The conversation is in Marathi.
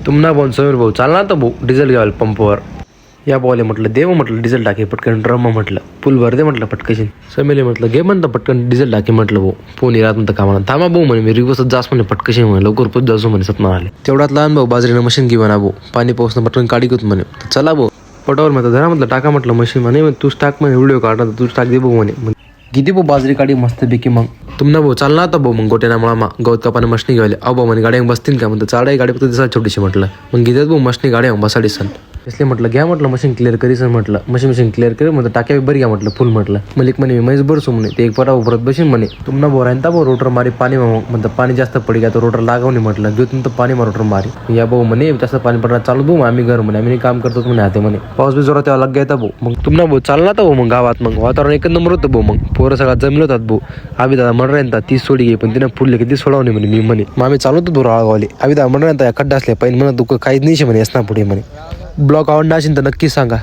तुम्हाला भाऊ समीर भाऊ चालला तर भाऊ डिझेल घ्यायला पंपवर. या भाऊले म्हटलं देव म्हटलं डिझेल टाके पटकन ड्रम म्हटलं फुल भर दे म्हटलं पटकशी. समीरले म्हटलं घे म्हणतं पटकन डिझेल टाके म्हटलं भाऊ. फोन राहत म्हणतं कामाला थांबा भाऊ म्हणे मी रिवर्सच जास म्हणे पटकशी म्हणे लवकर पोच जासू म्हणे सपना आले. तेवढ्यात लहान भाऊ बाजरीनं मशीन घेऊन भाऊ पाणी पाऊसनं पटकन काढी घेत म्हणे. चला भाऊ पटावर म्हटलं धरा म्हटलं टाका म्हटलं मशीन म्हणे तूच टाक म्हणे व्हिडिओ काढणार तूच टाक दे भाऊ म्हणे. किती भाऊ बाजरी काढी मस्त पैकी मग तुम्हाला भाऊ चालला आता भाऊ मग गोट्याना मुळा गवत कापाने मशनी घ्यायला अहो भाऊ म्हणे गाड्या बसतील का म्हणतं चाळाही गाडी फक्त दिसा छोटीशी म्हटलं मग घेतात भाऊ मशनी गाड्या बसाडी सण इसलिए म्हटलं घ्या म्हटलं मशीन क्लिअर करी सर म्हटलं मशीन क्लिअर करी म्हणतं टाक्या बरी घ्या म्हटलं फुल म्हटलं मलिक म्हणे मी मैस बरसू म्हणे ते एक पटा उभरत बशीन म्हणे तुम्हाला भाऊ राहता भाऊ रोटर मारी पाणी म्हणतं पाणी जास्त पडी का तो रोटर लागावणे म्हटलं घेऊ तुमचं पाणी रोटर मारी या भाऊ म्हणे जास्त पाणी पडणार चालू भाऊ आम्ही घर म्हणे आम्ही काम करतो म्हणे हाते म्हणे पाऊस बी जोरात तेव्हा लग येतात भाऊ मग तुम्हाला भाऊ चालला तर भाऊ मग गावात मग वातावरण एक नंबर होतं भाऊ मग पोरं सगळ्यात जमलं होतात भाऊ आम्ही दादा म्हणणार राहता 30 सोडी घे पण तिने फुडले की ती सोडावणे म्हणे मी म्हणे मग आम्ही चालू होतो दूर आळगावले आम्ही दादा म्हणणार खड्डा असले पाहिजे म्हणत दुःख काहीच नाही म्हणे असणार पुढे म्हणे. ब्लॉग आवडला असेल तर नक्की सांगा.